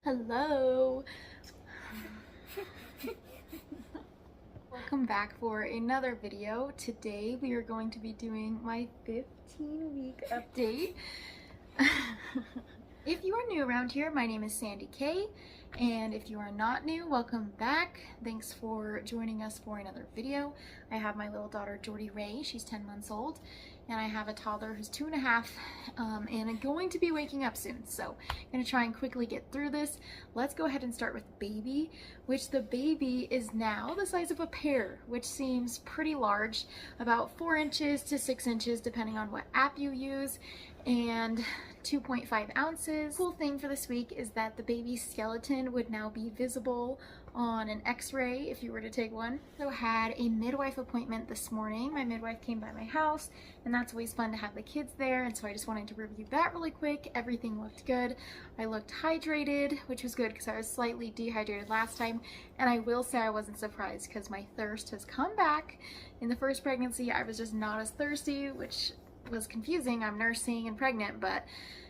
Hello. Welcome back for another video. Today we are going to be doing my 15-week update. If you are new around here, my name is Sandy-Kaye, and if you are not new, welcome back. Thanks for joining us for another video. I have my little daughter Jordy Ray, she's 10 months old, and I have a toddler who's 2.5 and I'm going to be waking up soon, so I'm going to try and quickly get through this. Let's go ahead and start with baby, which the baby is now the size of a pear, which seems pretty large, about 4 inches to 6 inches depending on what app you use, and 2.5 ounces. Cool thing for this week is that the baby's skeleton would now be visible on an x-ray if you were to take one. So I had a midwife appointment this morning. My midwife came by my house, and that's always fun to have the kids there, and so I just wanted to review that really quick. Everything looked good. I looked hydrated, which was good because I was slightly dehydrated last time, and I will say I wasn't surprised because my thirst has come back. In the first pregnancy I was just not as thirsty, which was confusing. I'm nursing and pregnant, but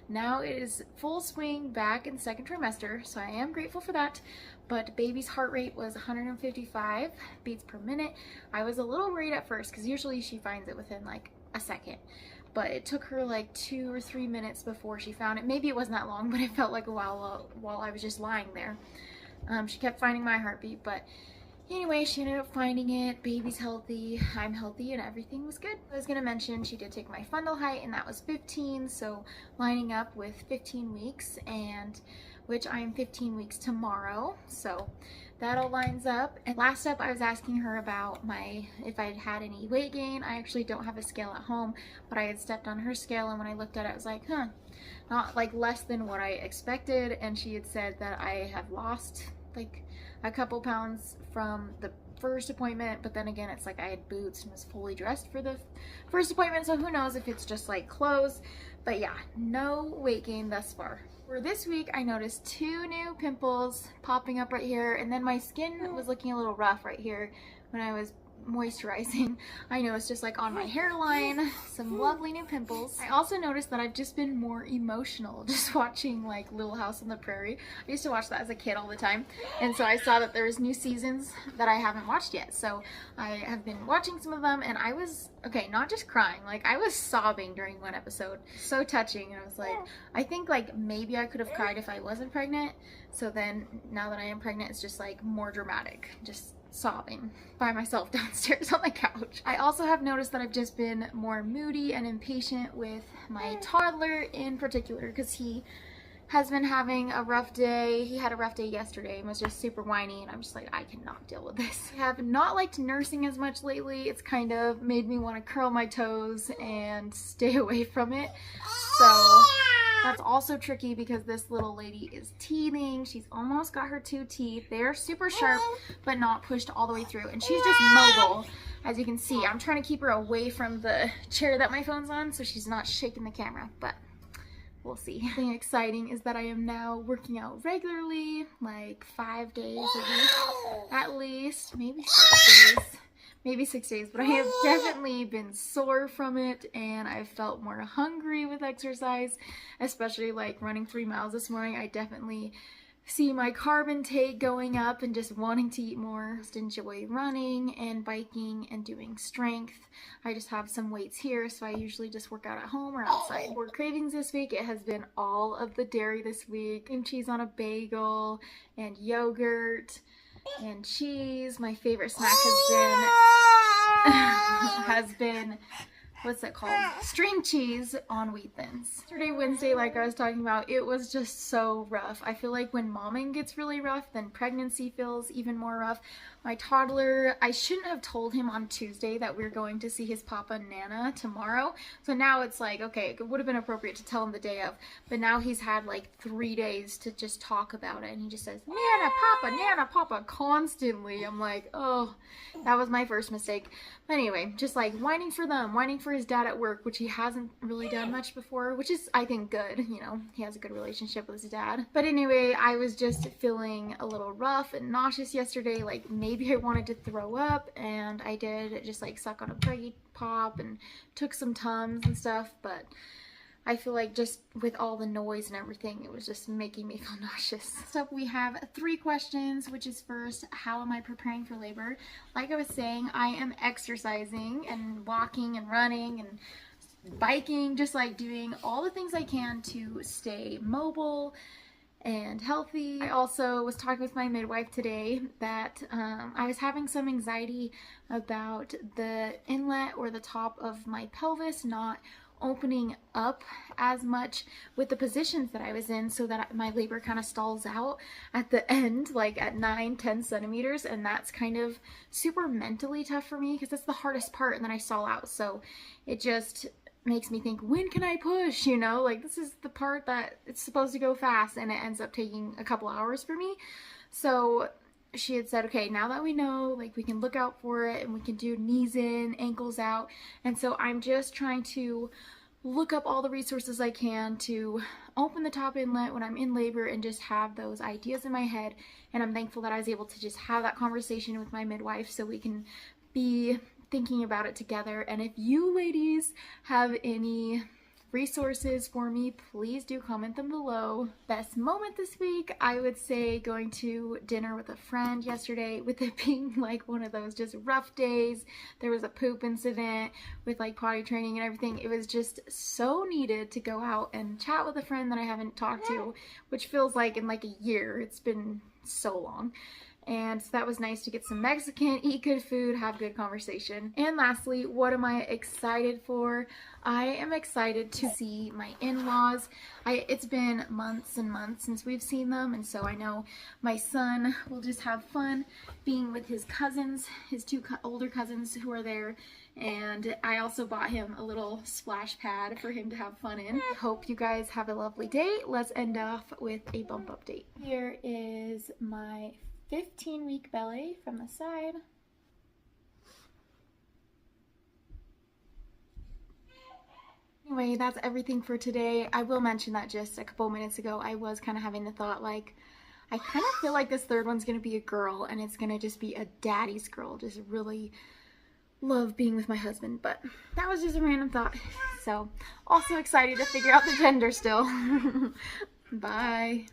now it is full swing back in the second trimester, so I am grateful for that. But baby's heart rate was 155 beats per minute. I was a little worried at first because usually she finds it within like a second, but it took her like 2 or 3 minutes before she found it. Maybe it wasn't that long, but it felt like a while I was just lying there. She kept finding my heartbeat, but anyway, she ended up finding it. Baby's healthy, I'm healthy, and everything was good. I was gonna mention she did take my fundal height, and that was 15, so lining up with 15 weeks, and which I am 15 weeks tomorrow, so that all lines up. And last up, I was asking her about if I had had any weight gain. I actually don't have a scale at home, but I had stepped on her scale, and when I looked at it, I was like, not like less than what I expected, and she had said that I have lost like a couple pounds from the first appointment, but then again, it's like I had boots and was fully dressed for the first appointment, so who knows if it's just like clothes. But yeah, no weight gain thus far. For this week, I noticed 2 new pimples popping up right here, and then my skin was looking a little rough right here when I was moisturizing. I noticed just like on my hairline some lovely new pimples. I also noticed that I've just been more emotional just watching like Little House on the Prairie. I used to watch that as a kid all the time, and so I saw that there's new seasons that I haven't watched yet, so I have been watching some of them, and I was not just crying, like I was sobbing during one episode. So touching, and I was like, I think like maybe I could have cried if I wasn't pregnant, so then now that I am pregnant, it's just like more dramatic, just sobbing by myself downstairs on the couch. I also have noticed that I've just been more moody and impatient with my toddler in particular, because he has been having a rough day. He had a rough day yesterday and was just super whiny, and I'm just like, I cannot deal with this. I have not liked nursing as much lately. It's kind of made me want to curl my toes and stay away from it. So that's also tricky because this little lady is teething. She's almost got her 2 teeth. They're super sharp, but not pushed all the way through. And she's just mobile, as you can see. I'm trying to keep her away from the chair that my phone's on so she's not shaking the camera, but we'll see. Something exciting is that I am now working out regularly, like 5 days a week at least, maybe 6 days. Maybe 6 days, but I have definitely been sore from it, and I've felt more hungry with exercise, especially like running 3 miles this morning. I definitely see my carb intake going up and just wanting to eat more. I just enjoy running and biking and doing strength. I just have some weights here, so I usually just work out at home or outside. For cravings this week, it has been all of the dairy this week. Cream cheese on a bagel and yogurt and cheese. My favorite snack has been what's that called? String cheese on wheat thins. Yesterday, Wednesday, like I was talking about, it was just so rough. I feel like when momming gets really rough, then pregnancy feels even more rough. My toddler, I shouldn't have told him on Tuesday that we were going to see his papa Nana tomorrow. So now it's like, okay, it would have been appropriate to tell him the day of, but now he's had like 3 days to just talk about it, and he just says, Nana, Papa, constantly. I'm like, oh, that was my first mistake. But anyway, just like whining for them, whining for his dad at work, which he hasn't really done much before, which is, I think, good. You know, he has a good relationship with his dad. But anyway, I was just feeling a little rough and nauseous yesterday, like maybe I wanted to throw up, and I did just like suck on a Preggy Pop and took some Tums and stuff, but I feel like just with all the noise and everything, it was just making me feel nauseous. So we have 3 questions, which is first, how am I preparing for labor? Like I was saying, I am exercising and walking and running and biking, just like doing all the things I can to stay mobile and healthy. I also was talking with my midwife today that I was having some anxiety about the inlet or the top of my pelvis not opening up as much with the positions that I was in, so that my labor kind of stalls out at the end, like at 9-10 centimeters, and that's kind of super mentally tough for me because that's the hardest part, and then I stall out. So it just makes me think, when can I push? You know, like this is the part that it's supposed to go fast and it ends up taking a couple hours for me. So she had said, okay, now that we know, like we can look out for it and we can do knees in, ankles out. And so I'm just trying to look up all the resources I can to open the top inlet when I'm in labor and just have those ideas in my head. And I'm thankful that I was able to just have that conversation with my midwife so we can be thinking about it together. And if you ladies have any resources for me, please do comment them below. Best moment this week, I would say going to dinner with a friend yesterday, with it being like one of those just rough days. There was a poop incident with like potty training and everything. It was just so needed to go out and chat with a friend that I haven't talked to, which feels like in like a year. It's been so long. And so that was nice to get some Mexican, eat good food, have good conversation. And lastly, what am I excited for? I am excited to see my in-laws. It's been months and months since we've seen them, and so I know my son will just have fun being with his cousins, his 2 older cousins who are there. And I also bought him a little splash pad for him to have fun in. Hope you guys have a lovely day. Let's end off with a bump update. Here is my 15-week belly from the side. Anyway, that's everything for today. I will mention that just a couple minutes ago, I was kind of having the thought, like, I kind of feel like this third one's going to be a girl, and it's going to just be a daddy's girl. Just really love being with my husband, but that was just a random thought. So, also excited to figure out the gender still. Bye.